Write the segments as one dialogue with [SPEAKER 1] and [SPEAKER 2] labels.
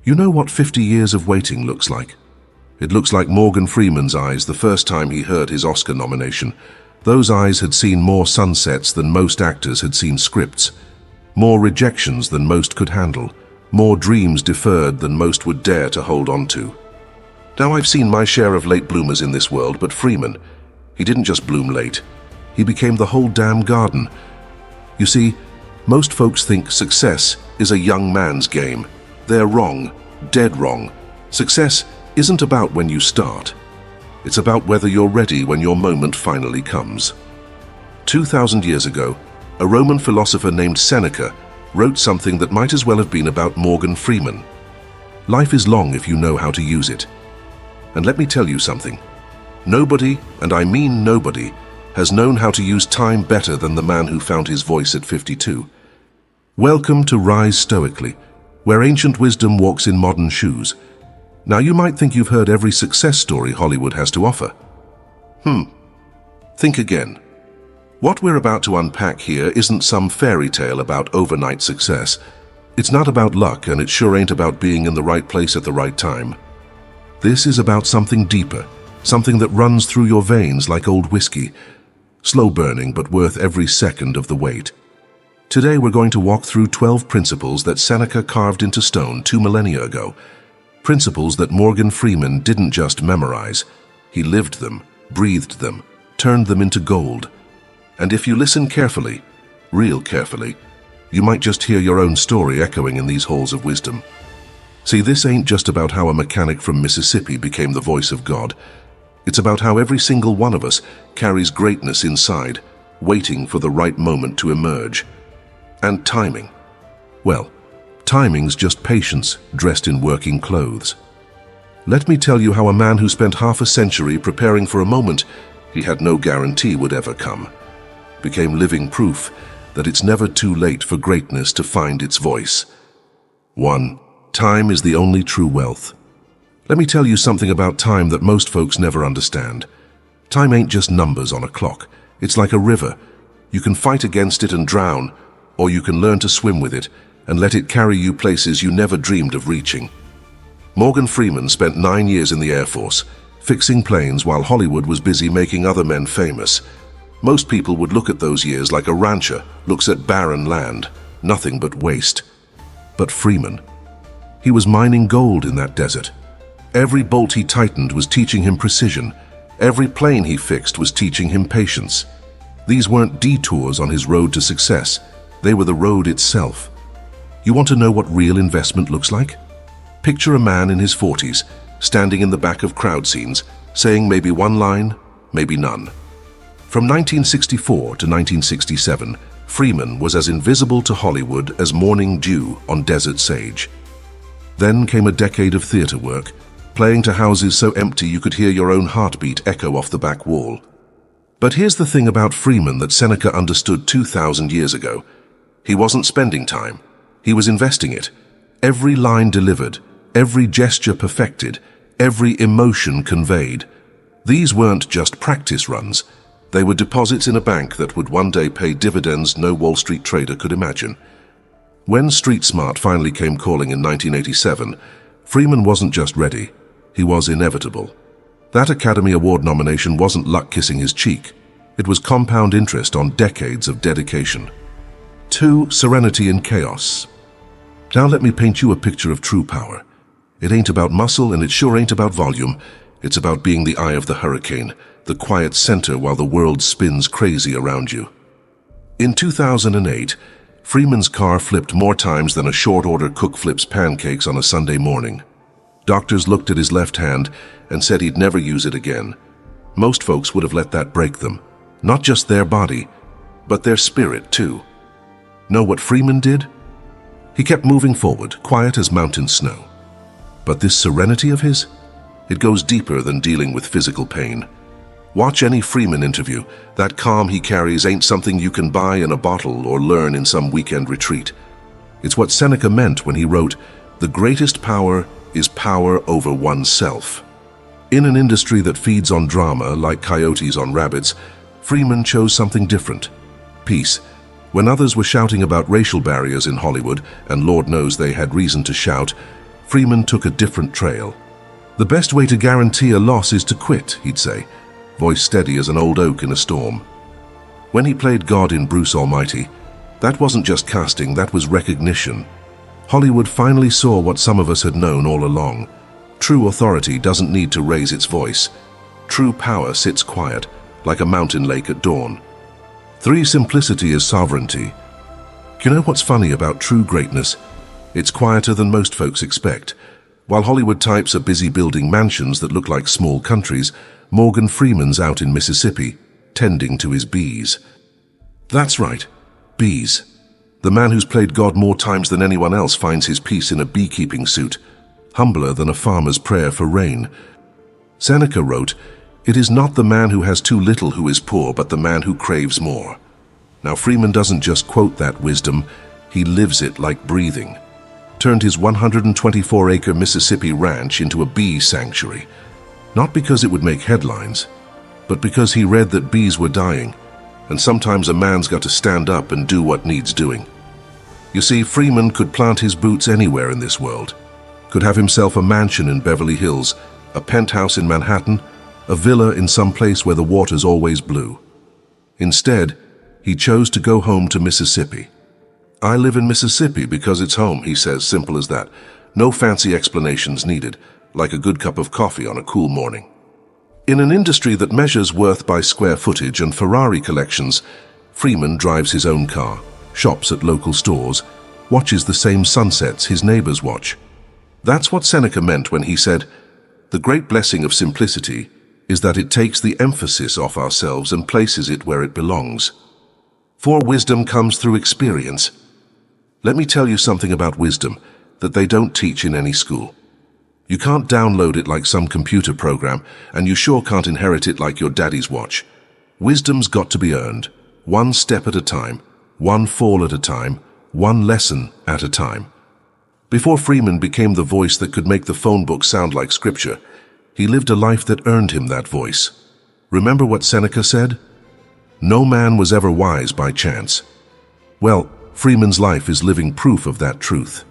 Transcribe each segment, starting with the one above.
[SPEAKER 1] You know what 50 years of waiting looks like? It looks like Morgan Freeman's eyes the first time he heard his Oscar nomination. Those eyes had seen more sunsets than most actors had seen scripts, more rejections than most could handle, more dreams deferred than most would dare to hold on to. Now, I've seen my share of late bloomers in this world, but Freeman, he didn't just bloom late. He became the whole damn garden. You see, most folks think success is a young man's game. They're wrong, dead wrong. Success isn't about when you start. It's about whether you're ready when your moment finally comes. 2,000 years ago, a Roman philosopher named Seneca wrote something that might as well have been about Morgan Freeman. Life is long if you know how to use it. And let me tell you something. Nobody, and I mean nobody, has known how to use time better than the man who found his voice at 52. Welcome to Rise Stoically, where ancient wisdom walks in modern shoes. Now, you might think you've heard every success story Hollywood has to offer. Think again. What we're about to unpack here isn't some fairy tale about overnight success. It's not about luck, and it sure ain't about being in the right place at the right time. This is about something deeper, something that runs through your veins like old whiskey, slow burning but worth every second of the wait. Today we're going to walk through 12 principles that Seneca carved into stone 2 millennia ago. Principles that Morgan Freeman didn't just memorize. He lived them, breathed them, turned them into gold. And if you listen carefully, real carefully, you might just hear your own story echoing in these halls of wisdom. See, this ain't just about how a mechanic from Mississippi became the voice of God. It's about how every single one of us carries greatness inside, waiting for the right moment to emerge. And timing. Well, timing's just patience dressed in working clothes. Let me tell you how a man who spent half a century preparing for a moment he had no guarantee would ever come, became living proof that it's never too late for greatness to find its voice. 1. Time is the only true wealth. Let me tell you something about time that most folks never understand. Time ain't just numbers on a clock. It's like a river. You can fight against it and drown, or you can learn to swim with it and let it carry you places you never dreamed of reaching. Morgan Freeman spent 9 years in the Air Force, fixing planes while Hollywood was busy making other men famous. Most people would look at those years like a rancher looks at barren land, nothing but waste. But Freeman, he was mining gold in that desert. Every bolt he tightened was teaching him precision. Every plane he fixed was teaching him patience. These weren't detours on his road to success. They were the road itself. You want to know what real investment looks like? Picture a man in his 40s, standing in the back of crowd scenes, saying maybe one line, maybe none. From 1964 to 1967, Freeman was as invisible to Hollywood as morning dew on desert sage. Then came a decade of theater work, playing to houses so empty you could hear your own heartbeat echo off the back wall. But here's the thing about Freeman that Seneca understood 2,000 years ago. He wasn't spending time. He was investing it. Every line delivered, every gesture perfected, every emotion conveyed. These weren't just practice runs. They were deposits in a bank that would one day pay dividends no Wall Street trader could imagine. When Street Smart finally came calling in 1987, Freeman wasn't just ready. He was inevitable. That Academy Award nomination wasn't luck kissing his cheek. It was compound interest on decades of dedication. 2. Serenity in chaos. Now let me paint you a picture of true power. It ain't about muscle and it sure ain't about volume. It's about being the eye of the hurricane, the quiet center while the world spins crazy around you. In 2008, Freeman's car flipped more times than a short-order cook flips pancakes on a Sunday morning. Doctors looked at his left hand and said he'd never use it again. Most folks would have let that break them. Not just their body, but their spirit too. Know what Freeman did? He kept moving forward, quiet as mountain snow. But this serenity of his? It goes deeper than dealing with physical pain. Watch any Freeman interview. That calm he carries ain't something you can buy in a bottle or learn in some weekend retreat. It's what Seneca meant when he wrote, "The greatest power is power over oneself." In an industry that feeds on drama like coyotes on rabbits, Freeman chose something different. Peace. When others were shouting about racial barriers in Hollywood, and Lord knows they had reason to shout, Freeman took a different trail. The best way to guarantee a loss is to quit, he'd say, voice steady as an old oak in a storm. When he played God in Bruce Almighty, that wasn't just casting, that was recognition. Hollywood finally saw what some of us had known all along. True authority doesn't need to raise its voice. True power sits quiet, like a mountain lake at dawn. 3. Simplicity is sovereignty. You know what's funny about true greatness? It's quieter than most folks expect. While Hollywood types are busy building mansions that look like small countries, Morgan Freeman's out in Mississippi, tending to his bees. That's right, bees. The man who's played God more times than anyone else finds his peace in a beekeeping suit, humbler than a farmer's prayer for rain. Seneca wrote, "It is not the man who has too little who is poor, but the man who craves more." Now Freeman doesn't just quote that wisdom, he lives it like breathing. Turned his 124-acre Mississippi ranch into a bee sanctuary, not because it would make headlines, but because he read that bees were dying, and sometimes a man's got to stand up and do what needs doing. You see, Freeman could plant his boots anywhere in this world, could have himself a mansion in Beverly Hills, a penthouse in Manhattan, a villa in some place where the water's always blue. Instead, he chose to go home to Mississippi. I live in Mississippi because it's home, he says, simple as that. No fancy explanations needed, like a good cup of coffee on a cool morning. In an industry that measures worth by square footage and Ferrari collections, Freeman drives his own car, shops at local stores, watches the same sunsets his neighbors watch. That's what Seneca meant when he said, "The great blessing of simplicity is that it takes the emphasis off ourselves and places it where it belongs." For wisdom comes through experience. Let me tell you something about wisdom that they don't teach in any school. You can't download it like some computer program, and you sure can't inherit it like your daddy's watch. Wisdom's got to be earned, one step at a time, one fall at a time, one lesson at a time. Before Freeman became the voice that could make the phone book sound like scripture, he lived a life that earned him that voice. Remember what Seneca said? No man was ever wise by chance. Well, Freeman's life is living proof of that truth.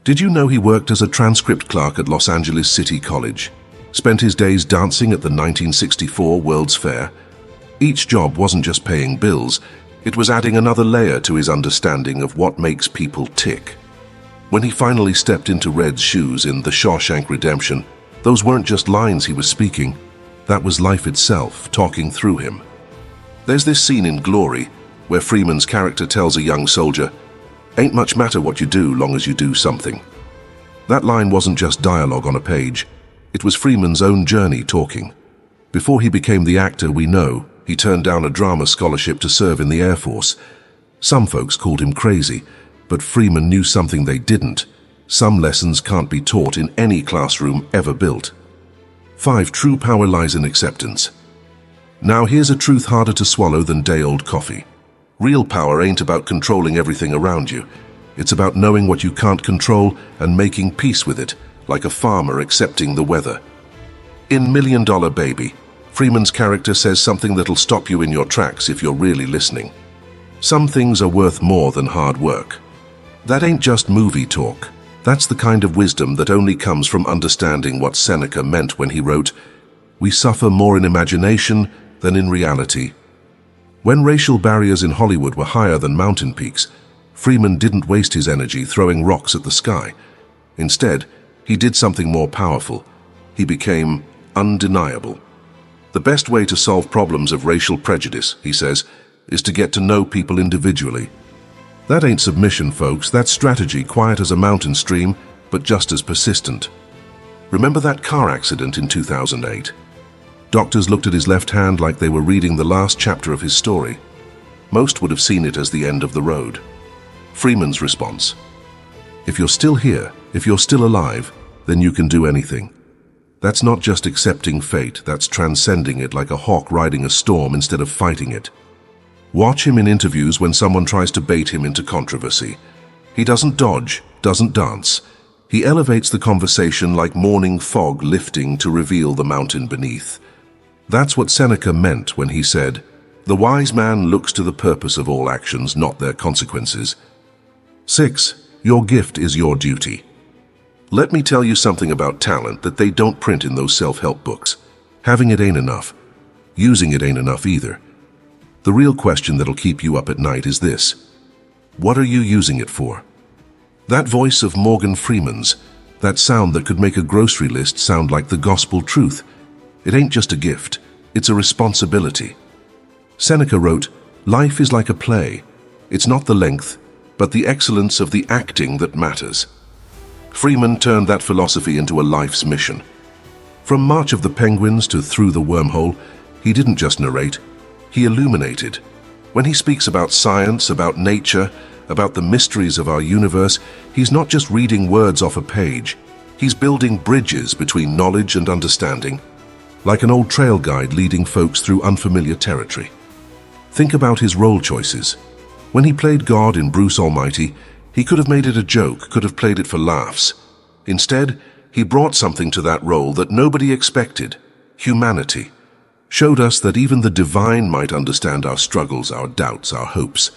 [SPEAKER 1] Did you know he worked as a transcript clerk at Los Angeles City College? Spent his days dancing at the 1964 World's Fair? Each job wasn't just paying bills, it was adding another layer to his understanding of what makes people tick. When he finally stepped into Red's shoes in The Shawshank Redemption, those weren't just lines he was speaking, that was life itself talking through him. There's this scene in Glory where Freeman's character tells a young soldier, "Ain't much matter what you do long as you do something." That line wasn't just dialogue on a page, it was Freeman's own journey talking. Before he became the actor we know, he turned down a drama scholarship to serve in the Air Force. Some folks called him crazy, but Freeman knew something they didn't. Some lessons can't be taught in any classroom ever built. 5. True power lies in acceptance. Now here's a truth harder to swallow than day-old coffee. Real power ain't about controlling everything around you. It's about knowing what you can't control and making peace with it, like a farmer accepting the weather. In $1 Million Baby, Freeman's character says something that'll stop you in your tracks if you're really listening. Some things are worth more than hard work. That ain't just movie talk. That's the kind of wisdom that only comes from understanding what Seneca meant when he wrote, "We suffer more in imagination than in reality." When racial barriers in Hollywood were higher than mountain peaks, Freeman didn't waste his energy throwing rocks at the sky. Instead, he did something more powerful. He became undeniable. The best way to solve problems of racial prejudice, he says, is to get to know people individually. That ain't submission, folks. That's strategy, quiet as a mountain stream, but just as persistent. Remember that car accident in 2008? Doctors looked at his left hand like they were reading the last chapter of his story. Most would have seen it as the end of the road. Freeman's response: "If you're still here, if you're still alive, then you can do anything." That's not just accepting fate, that's transcending it like a hawk riding a storm instead of fighting it. Watch him in interviews when someone tries to bait him into controversy. He doesn't dodge, doesn't dance. He elevates the conversation like morning fog lifting to reveal the mountain beneath. That's what Seneca meant when he said, "The wise man looks to the purpose of all actions, not their consequences." 6. Your gift is your duty. Let me tell you something about talent that they don't print in those self-help books. Having it ain't enough. Using it ain't enough either. The real question that'll keep you up at night is this: what are you using it for? That voice of Morgan Freeman's, that sound that could make a grocery list sound like the gospel truth, it ain't just a gift, it's a responsibility. Seneca wrote, "Life is like a play. It's not the length, but the excellence of the acting that matters." Freeman turned that philosophy into a life's mission. From March of the Penguins to Through the Wormhole, he didn't just narrate, he illuminated. When he speaks about science, about nature, about the mysteries of our universe, he's not just reading words off a page. He's building bridges between knowledge and understanding, like an old trail guide leading folks through unfamiliar territory. Think about his role choices. When he played God in Bruce Almighty, he could have made it a joke, could have played it for laughs. Instead, he brought something to that role that nobody expected: humanity. Showed us that even the divine might understand our struggles, our doubts, our hopes.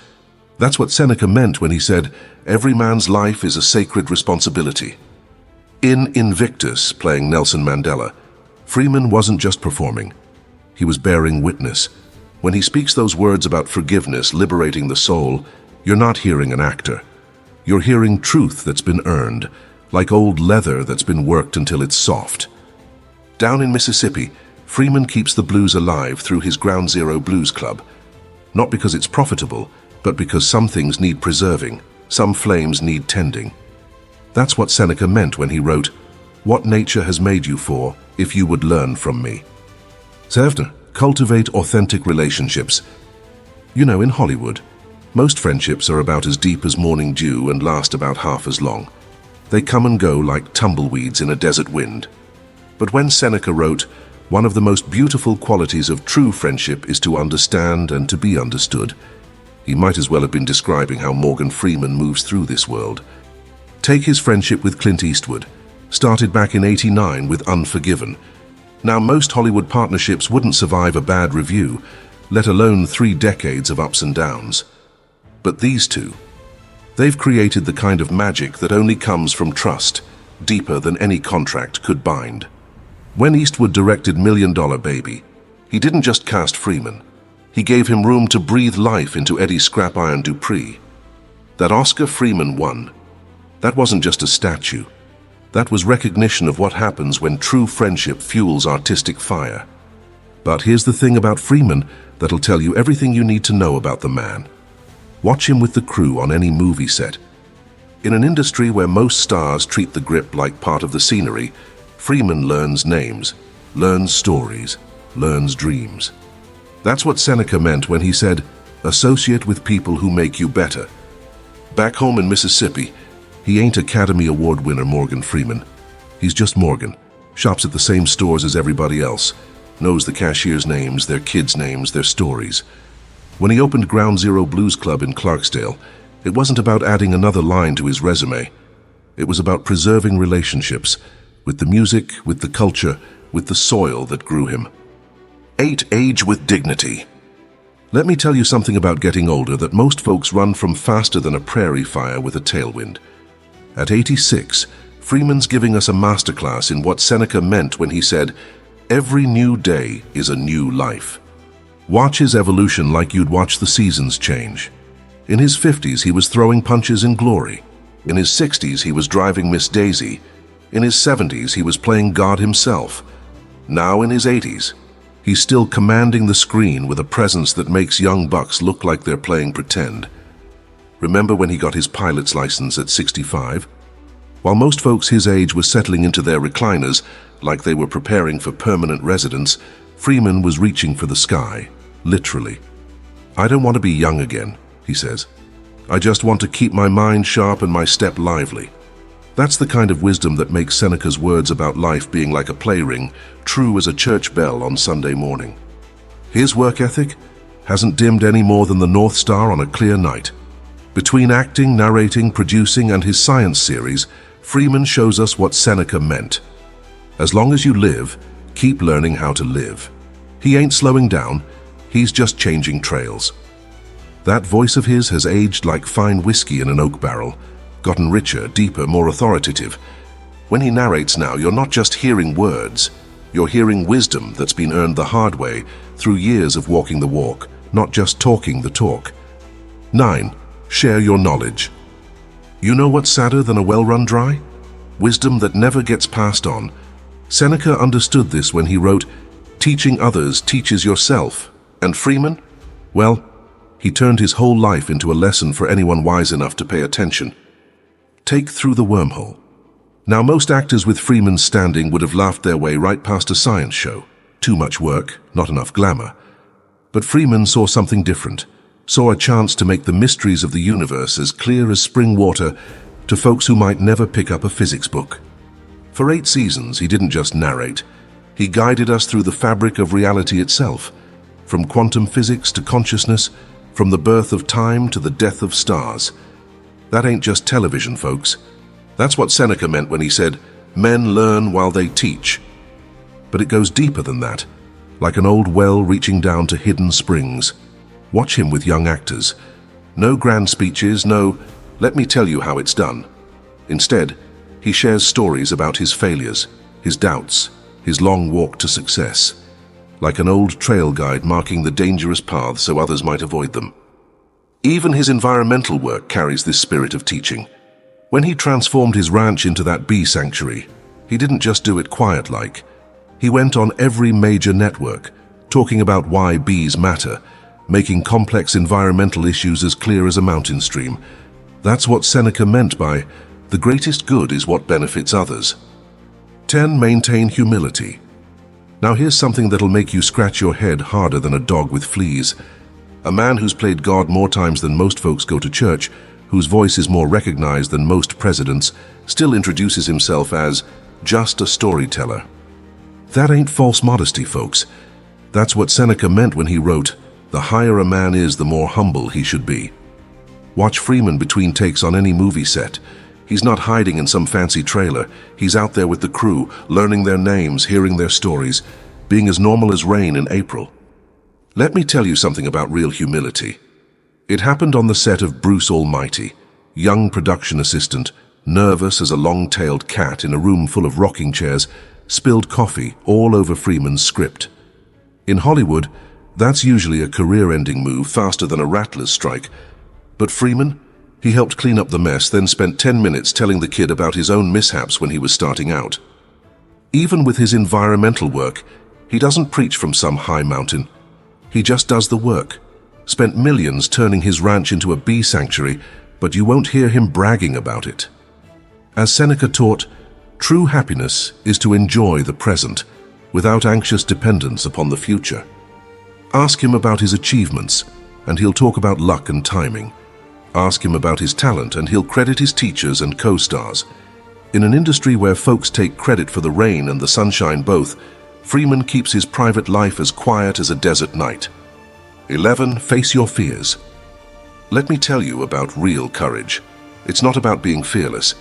[SPEAKER 1] That's what Seneca meant when he said, "Every man's life is a sacred responsibility." In Invictus, playing Nelson Mandela, Freeman wasn't just performing. He was bearing witness. When he speaks those words about forgiveness, liberating the soul, you're not hearing an actor. You're hearing truth that's been earned, like old leather that's been worked until it's soft. Down in Mississippi, Freeman keeps the blues alive through his Ground Zero Blues Club. Not because it's profitable, but because some things need preserving, some flames need tending. That's what Seneca meant when he wrote, "What nature has made you for, if you would learn from me." Served, cultivate authentic relationships. You know, in Hollywood, most friendships are about as deep as morning dew and last about half as long. They come and go like tumbleweeds in a desert wind. But when Seneca wrote, "One of the most beautiful qualities of true friendship is to understand and to be understood," he might as well have been describing how Morgan Freeman moves through this world. Take his friendship with Clint Eastwood, started back in '89 with Unforgiven. Now, most Hollywood partnerships wouldn't survive a bad review, let alone 3 decades of ups and downs. But these two, they've created the kind of magic that only comes from trust, deeper than any contract could bind. When Eastwood directed $1 Million Baby, he didn't just cast Freeman. He gave him room to breathe life into Eddie Scrap Iron Dupree. That Oscar Freeman won, that wasn't just a statue. That was recognition of what happens when true friendship fuels artistic fire. But here's the thing about Freeman that'll tell you everything you need to know about the man. Watch him with the crew on any movie set. In an industry where most stars treat the grip like part of the scenery, Freeman learns names, learns stories, learns dreams. That's what Seneca meant when he said, "Associate with people who make you better." Back home in Mississippi, he ain't Academy Award winner Morgan Freeman. He's just Morgan, shops at the same stores as everybody else, knows the cashiers' names, their kids' names, their stories. When he opened Ground Zero Blues Club in Clarksdale, it wasn't about adding another line to his resume. It was about preserving relationships, with the music, with the culture, with the soil that grew him. 8. Age with dignity. Let me tell you something about getting older that most folks run from faster than a prairie fire with a tailwind. At 86, Freeman's giving us a masterclass in what Seneca meant when he said, "Every new day is a new life." Watch his evolution like you'd watch the seasons change. In his 50s, he was throwing punches in glory. In his 60s, he was driving Miss Daisy. In his 70s, he was playing God himself. Now in his 80s, he's still commanding the screen with a presence that makes young bucks look like they're playing pretend. Remember when he got his pilot's license at 65? While most folks his age were settling into their recliners like they were preparing for permanent residence, Freeman was reaching for the sky, literally. "I don't want to be young again," he says. "I just want to keep my mind sharp and my step lively." That's the kind of wisdom that makes Seneca's words about life being like a play ring true as a church bell on Sunday morning. His work ethic hasn't dimmed any more than the North Star on a clear night. Between acting, narrating, producing, and his science series, Freeman shows us what Seneca meant. As long as you live, keep learning how to live. He ain't slowing down, he's just changing trails. That voice of his has aged like fine whiskey in an oak barrel, gotten richer, deeper, more authoritative. When he narrates now, you're not just hearing words, you're hearing wisdom that's been earned the hard way through years of walking the walk, not just talking the talk. 9. Share your knowledge. You know what's sadder than a well run dry? Wisdom that never gets passed on. Seneca understood this when he wrote, "Teaching others teaches yourself." And Freeman? Well, he turned his whole life into a lesson for anyone wise enough to pay attention. Take Through the Wormhole. Now, most actors with Freeman's standing would have laughed their way right past a science show. Too much work, not enough glamour. But Freeman saw something different, saw a chance to make the mysteries of the universe as clear as spring water to folks who might never pick up a physics book. For 8 seasons, he didn't just narrate. He guided us through the fabric of reality itself, from quantum physics to consciousness, from the birth of time to the death of stars. That ain't just television, folks. That's what Seneca meant when he said, "Men learn while they teach." But it goes deeper than that, like an old well reaching down to hidden springs. Watch him with young actors. No grand speeches, no, "Let me tell you how it's done." Instead, he shares stories about his failures, his doubts, his long walk to success, like an old trail guide marking the dangerous paths so others might avoid them. Even his environmental work carries this spirit of teaching. When he transformed his ranch into that bee sanctuary, he didn't just do it quiet-like. He went on every major network, talking about why bees matter, making complex environmental issues as clear as a mountain stream. That's what Seneca meant by, "The greatest good is what benefits others." 10. Maintain humility. Now here's something that'll make you scratch your head harder than a dog with fleas. A man who's played God more times than most folks go to church, whose voice is more recognized than most presidents, still introduces himself as just a storyteller. That ain't false modesty, folks. That's what Seneca meant when he wrote, "The higher a man is, the more humble he should be." Watch Freeman between takes on any movie set. He's not hiding in some fancy trailer. He's out there with the crew, learning their names, hearing their stories, being as normal as rain in April. Let me tell you something about real humility. It happened on the set of Bruce Almighty, young production assistant, nervous as a long-tailed cat in a room full of rocking chairs, spilled coffee all over Freeman's script. In Hollywood, that's usually a career-ending move faster than a rattler's strike. But Freeman, he helped clean up the mess, then spent 10 minutes telling the kid about his own mishaps when he was starting out. Even with his environmental work, he doesn't preach from some high mountain. He just does the work. Spent millions turning his ranch into a bee sanctuary, but you won't hear him bragging about it. As Seneca taught, true happiness is to enjoy the present, without anxious dependence upon the future. Ask him about his achievements, and he'll talk about luck and timing. Ask him about his talent, and he'll credit his teachers and co-stars. In an industry where folks take credit for the rain and the sunshine both, Freeman keeps his private life as quiet as a desert night. 11. Face your fears. Let me tell you about real courage. It's not about being fearless.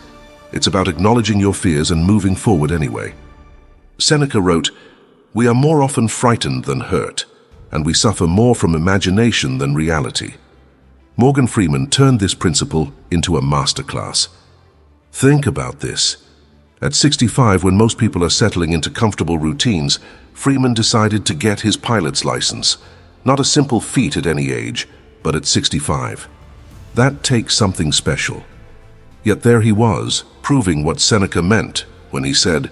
[SPEAKER 1] It's about acknowledging your fears and moving forward anyway. Seneca wrote, "We are more often frightened than hurt, and we suffer more from imagination than reality." Morgan Freeman turned this principle into a masterclass. Think about this. At 65, when most people are settling into comfortable routines, Freeman decided to get his pilot's license. Not a simple feat at any age, but at 65. That takes something special. Yet there he was, proving what Seneca meant when he said,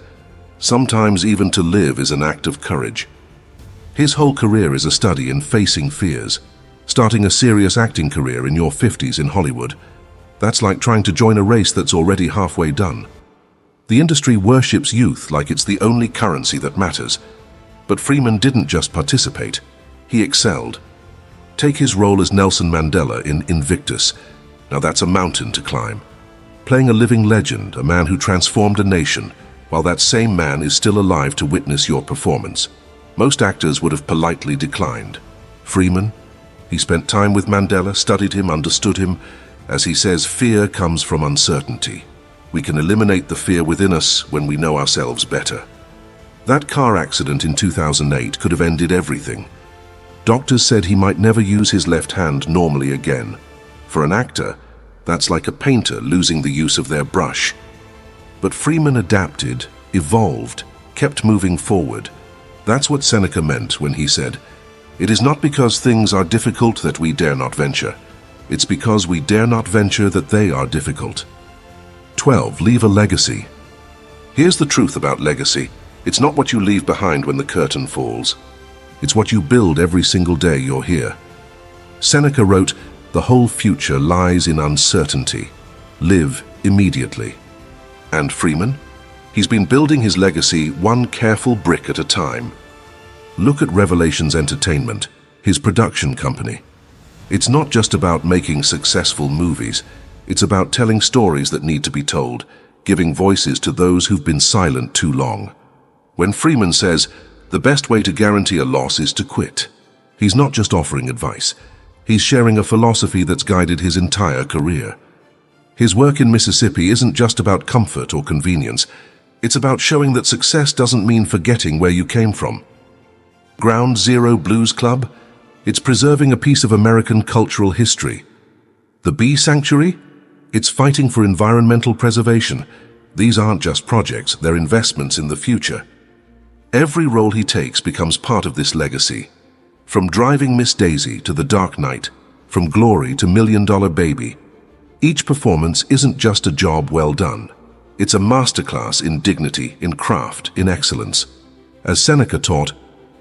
[SPEAKER 1] "Sometimes even to live is an act of courage." His whole career is a study in facing fears. Starting a serious acting career in your 50s in Hollywood, that's like trying to join a race that's already halfway done. The industry worships youth like it's the only currency that matters. But Freeman didn't just participate, he excelled. Take his role as Nelson Mandela in Invictus. Now that's a mountain to climb. Playing a living legend, a man who transformed a nation, while that same man is still alive to witness your performance. Most actors would have politely declined. Freeman, he spent time with Mandela, studied him, understood him. As he says, fear comes from uncertainty. We can eliminate the fear within us when we know ourselves better. That car accident in 2008 could have ended everything. Doctors said he might never use his left hand normally again. For an actor, that's like a painter losing the use of their brush. But Freeman adapted, evolved, kept moving forward. That's what Seneca meant when he said, "It is not because things are difficult that we dare not venture. It's because we dare not venture that they are difficult." 12. Leave a legacy. Here's the truth about legacy. It's not what you leave behind when the curtain falls. It's what you build every single day you're here. Seneca wrote, "The whole future lies in uncertainty. Live immediately." And Freeman? He's been building his legacy one careful brick at a time. Look at Revelations Entertainment, his production company. It's not just about making successful movies. It's about telling stories that need to be told, giving voices to those who've been silent too long. When Freeman says, "The best way to guarantee a loss is to quit," he's not just offering advice. He's sharing a philosophy that's guided his entire career. His work in Mississippi isn't just about comfort or convenience. It's about showing that success doesn't mean forgetting where you came from. Ground Zero Blues Club? It's preserving a piece of American cultural history. The Bee Sanctuary? It's fighting for environmental preservation. These aren't just projects, they're investments in the future. Every role he takes becomes part of this legacy. From driving Miss Daisy to The Dark Knight, from Glory to Million Dollar Baby, each performance isn't just a job well done. It's a masterclass in dignity, in craft, in excellence. As Seneca taught,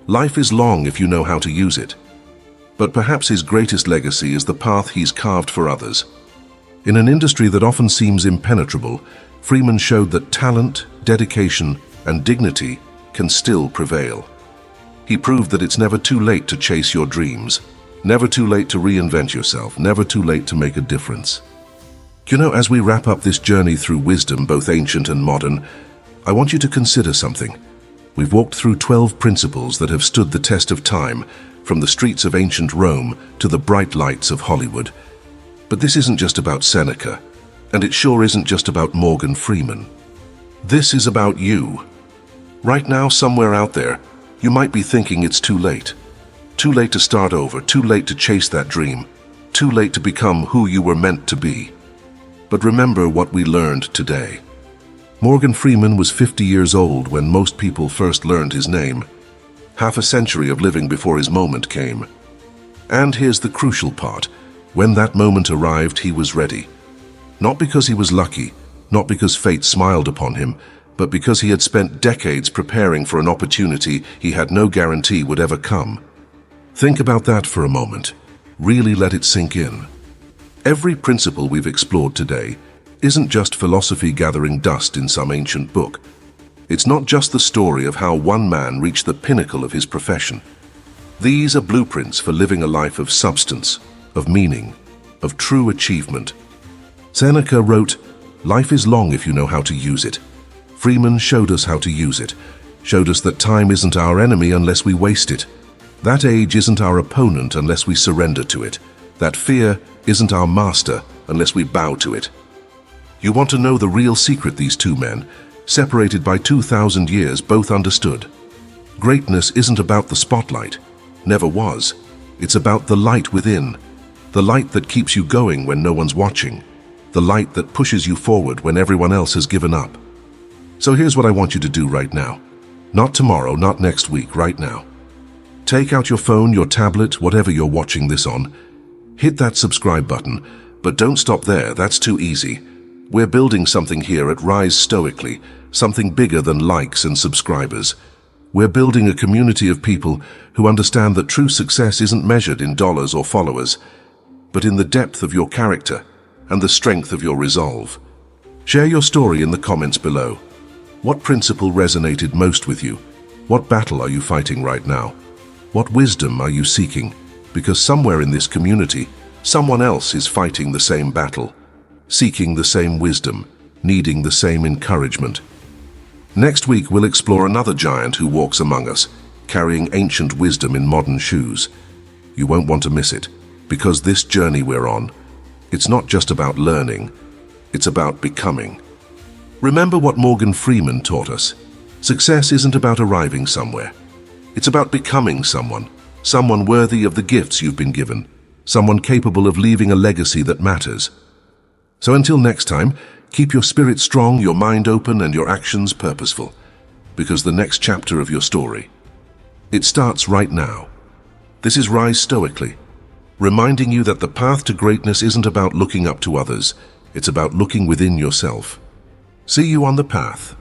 [SPEAKER 1] life is long if you know how to use it. But perhaps his greatest legacy is the path he's carved for others. In an industry that often seems impenetrable, Freeman showed that talent, dedication, and dignity can still prevail. He proved that it's never too late to chase your dreams, never too late to reinvent yourself, never too late to make a difference. You know, as we wrap up this journey through wisdom, both ancient and modern, I want you to consider something. We've walked through 12 principles that have stood the test of time, from the streets of ancient Rome to the bright lights of Hollywood. But this isn't just about Seneca, and it sure isn't just about Morgan Freeman. This is about you. Right now, somewhere out there, you might be thinking it's too late. Too late to start over, too late to chase that dream, too late to become who you were meant to be. But remember what we learned today. Morgan Freeman was 50 years old when most people first learned his name. Half a century of living before his moment came. And here's the crucial part. When that moment arrived, he was ready. Not because he was lucky, not because fate smiled upon him, but because he had spent decades preparing for an opportunity he had no guarantee would ever come. Think about that for a moment. Really let it sink in. Every principle we've explored today isn't just philosophy gathering dust in some ancient book. It's not just the story of how one man reached the pinnacle of his profession. These are blueprints for living a life of substance, of meaning, of true achievement. Seneca wrote, "Life is long if you know how to use it." Freeman showed us how to use it, showed us that time isn't our enemy unless we waste it. That age isn't our opponent unless we surrender to it. That fear isn't our master unless we bow to it. You want to know the real secret these two men, separated by 2,000 years, both understood? Greatness isn't about the spotlight. Never was. It's about the light within. The light that keeps you going when no one's watching. The light that pushes you forward when everyone else has given up. So here's what I want you to do right now. Not tomorrow, not next week, right now. Take out your phone, your tablet, whatever you're watching this on. Hit that subscribe button, but don't stop there, that's too easy. We're building something here at Rise Stoically, something bigger than likes and subscribers. We're building a community of people who understand that true success isn't measured in dollars or followers, but in the depth of your character and the strength of your resolve. Share your story in the comments below. What principle resonated most with you? What battle are you fighting right now? What wisdom are you seeking? Because somewhere in this community, someone else is fighting the same battle, seeking the same wisdom, needing the same encouragement. Next week, we'll explore another giant who walks among us, carrying ancient wisdom in modern shoes. You won't want to miss it, because this journey we're on, it's not just about learning, it's about becoming. Remember what Morgan Freeman taught us. Success isn't about arriving somewhere. It's about becoming someone worthy of the gifts you've been given, someone capable of leaving a legacy that matters. So until next time, Keep your spirit strong, your mind open, and your actions purposeful, because the next chapter of your story, it starts right now. This is Rise Stoically, reminding you that the path to greatness isn't about looking up to others, it's about looking within yourself. See you on the path.